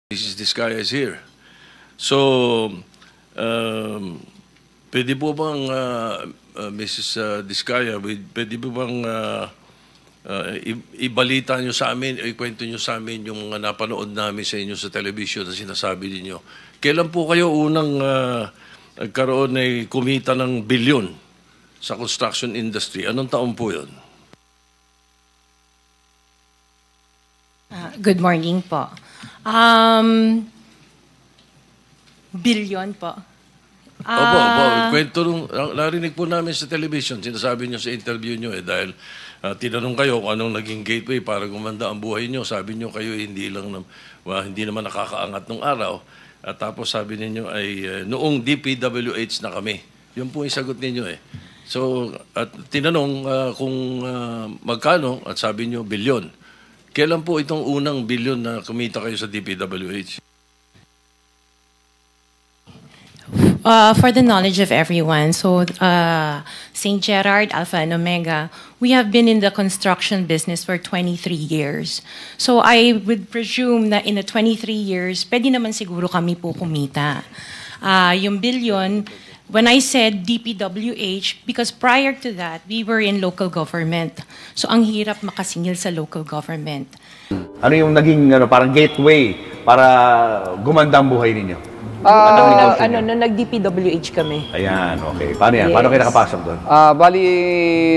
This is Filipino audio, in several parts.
This guy is here. So, pwede po bang, Mrs. Diskaya, pwede po bang ibalita nyo sa amin, ikwento nyo sa amin yung mga napanood namin sa inyo sa television na sinasabi ninyo. Kailan po kayo unang nagkaroon ay kumita ng bilyon sa construction industry? Anong taon po yun? Good morning po. Billion po. Opo. Kwento nung, narinig po namin sa television, sinasabi nyo sa interview nyo dahil tinanong kayo kung anong naging gateway para gumanda ang buhay nyo. Sabi nyo kayo hindi naman nakakaangat nung araw. At tapos sabi ninyo ay noong DPWH na kami. Yun po yung sagot ninyo eh. So, at tinanong kung magkano at sabi nyo bilyon. Kailan po itong unang bilyon na kumita kayo sa DPWH? For the knowledge of everyone, so St. Gerard, Alpha and Omega, we have been in the construction business for 23 years. So I would presume na in the 23 years, pwede naman siguro kami po kumita. Yung billion, when I said DPWH, because prior to that, we were in local government. So ang hirap makasingil sa local government. Ano yung naging parang gateway para gumanda ang buhay ninyo? Nung nag-DPWH kami. Ayan, okay. Paano yan? Yes. Paano kayo nakapasok doon? Bali,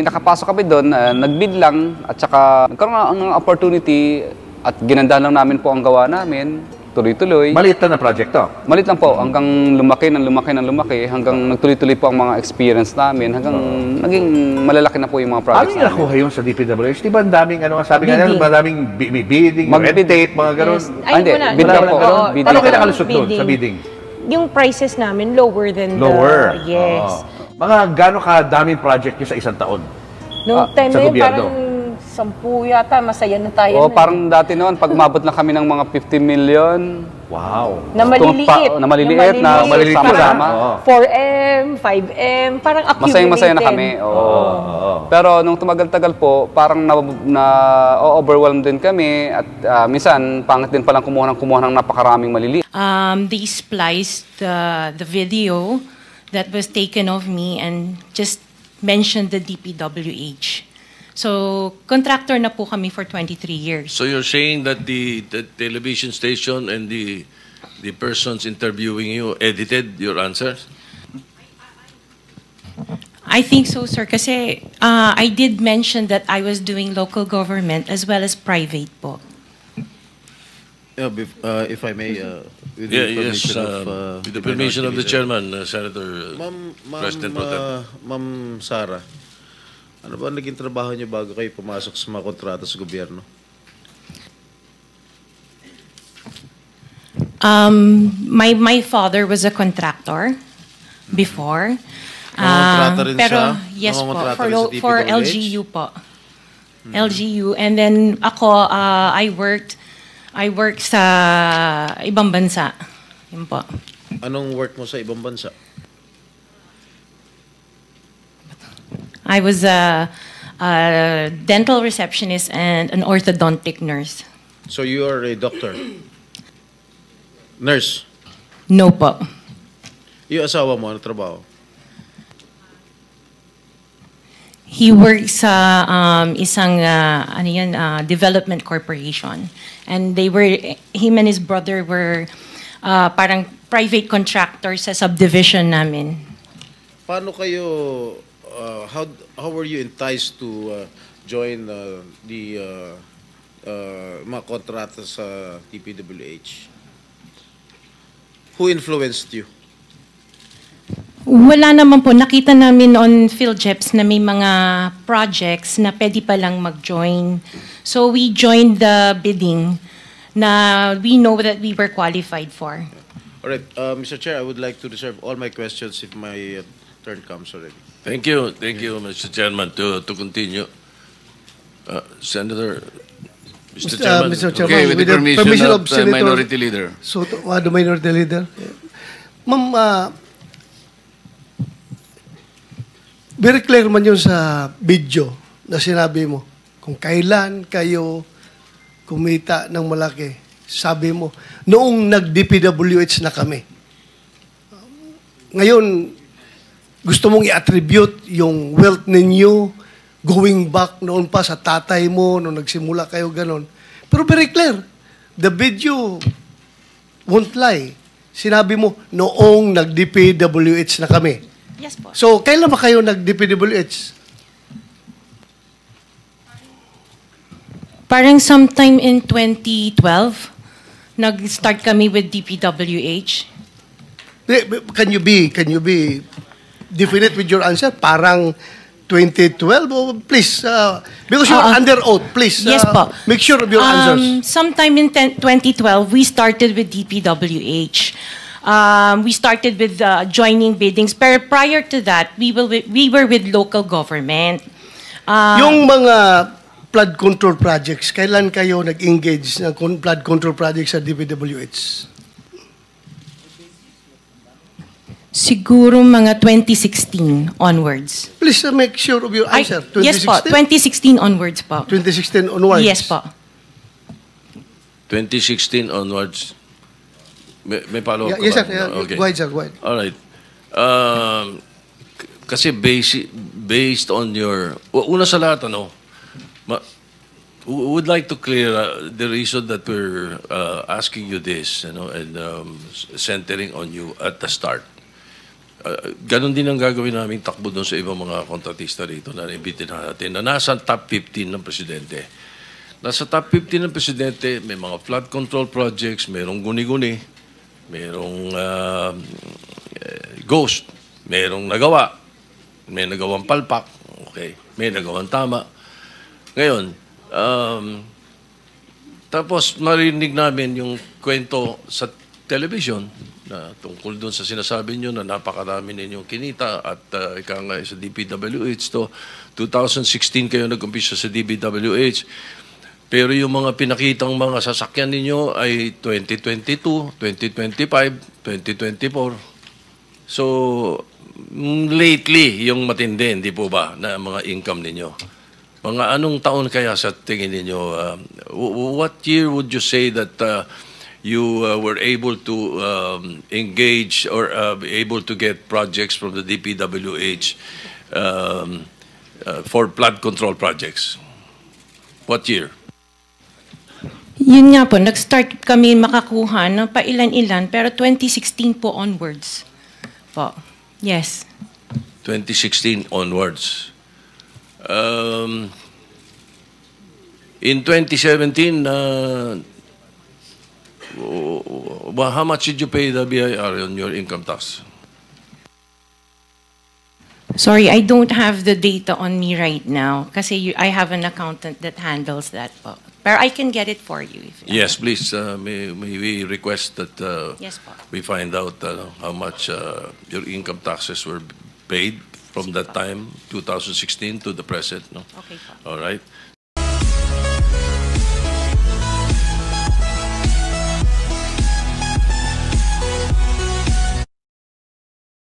nakapasok kami doon, nag-bid lang, at saka nagkaroon ng opportunity at ginanda lang namin po ang gawa namin. Tuloy-tuloy. Maliit lang na project to? Maliit lang po. Hanggang lumaki ng lumaki. Hanggang nagtuloy-tuloy po ang mga experience namin. Hanggang naging malalaki na po yung mga projects namin. Ano yung nakuha yun sa DPWH? Di ba ang daming, sabi nga nila, madaming bidding, red tape, mga gano'n? Yes. Hindi, bid lang po. Paano kayo nakalusot doon sa bidding? Yung prices namin, lower than yes. Mga gano'n kadaming project nyo sa isang taon? Nung time na yun, parang 10 yata, masaya na tayo. Parang dati noon, pag umabot na kami ng mga 50 million. Wow. Na maliliit. Na maliliit sama-sama. 4M, 5M, parang accumulated. Masaya na kami. Pero nung tumagal-tagal po, parang na-overwhelm din kami at minsan, pangit din palang kumuha ng napakaraming maliliit. They spliced the video that was taken of me and just mentioned the DPWH. So, contractor na po kami for 23 years. So you're saying that the television station and the persons interviewing you edited your answers? I think so, sir. Kasi I did mention that I was doing local government as well as private po. Yeah, if I may, with the permission of the chairman, Senator President Pro Tem. Ma'am Sara, ano ba naging trabaho niyo bago kayo pumasok sa mga kontrata sa gobyerno? My father was a contractor before. Rin pero siya? yes po, For LGU po. LGU. And then ako, I worked sa ibang bansa. Yun po. Anong work mo sa ibang bansa? I was a dental receptionist and an orthodontic nurse. So you are a doctor? Nurse? No po. Yung asawa mo, ano trabaho? He works sa isang development corporation. And him and his brother were parang private contractors sa subdivision namin. Paano kayo, how were you enticed to join the mga kontrata sa DPWH? Who influenced you? Wala naman po. Nakita namin on PhilJeps na may mga projects na pwede palang mag-join. So we joined the bidding na we know that we were qualified for. All right, Mr. Chair, I would like to reserve all my questions if my turn comes already. Thank you, Mr. Chairman. To continue, Senator, Mr. Chairman. Mr. Chairman, okay, with the permission of Senator Minority Leader. So, the Minority Leader. Ma'am, very clear man yun sa video na sinabi mo kung kailan kayo kumita ng malaki sabi mo, noong nag-DPWH na kami. Ngayon, gusto mong i-attribute yung wealth ninyo going back noon pa sa tatay mo, noong nagsimula kayo ganon. Pero very clear, the video won't lie. Sinabi mo, noong nag-DPWH na kami. Yes po. So, kailan ba kayo nag-DPWH? Parang sometime in 2012, nag-start kami with DPWH. Can you be definite with your answer? Parang 2012? Oh, please, because you're under oath, please. Yes po. Make sure of your answers. Sometime in 2012, we started with DPWH. We started with joining biddings. Pero prior to that, we were with local government. Yung mga flood control projects, kailan kayo nag-engage ng flood control projects sa DPWH? Siguro mga 2016 onwards. Please make sure of your answer. Yes po, 2016 onwards po. 2016 onwards? Yes po. 2016 onwards. May follow-up Yes, ka sir. ba? Okay. Go ahead, sir. Go ahead. All right. Kasi based on your... Una sa lahat, would like to clear the reason that we're asking you this, and centering on you at the start. Ganon din ang gagawin namin takbo doon sa ibang mga kontratista rito na naibitin natin na nasa top 15 ng presidente. Nasa top 15 ng presidente, may mga flood control projects, mayroong guni-guni, mayroong ghost, mayroong nagawa, may nagawang palpak, okay, may nagawang tama. Ngayon, tapos marinig namin yung kwento sa television na tungkol doon sa sinasabi nyo na napakarami ninyong kinita at ika nga sa DPWH to 2016 kayo nag-umpisa sa DPWH. Pero yung mga pinakitang mga sasakyan ninyo ay 2022, 2025, 2024. So, lately, yung matindi, hindi po ba, na mga income ninyo? Mga anong taon kaya sa tingin ninyo? What year would you say that you were able to engage or able to get projects from the DPWH for flood control projects? What year? Yun nga po, nag-start kami makakuha ng pailan-ilan, pero 2016 po onwards. Po. Yes. 2016 onwards. In 2017, how much did you pay the BIR on your income tax? Sorry, I don't have the data on me right now kasi I have an accountant that handles that po. Pero I can get it for you. If Yes, please. May we request that Yes po. we find out how much your income taxes were paid from that time, 2016 to the present. No? Okay po. All right.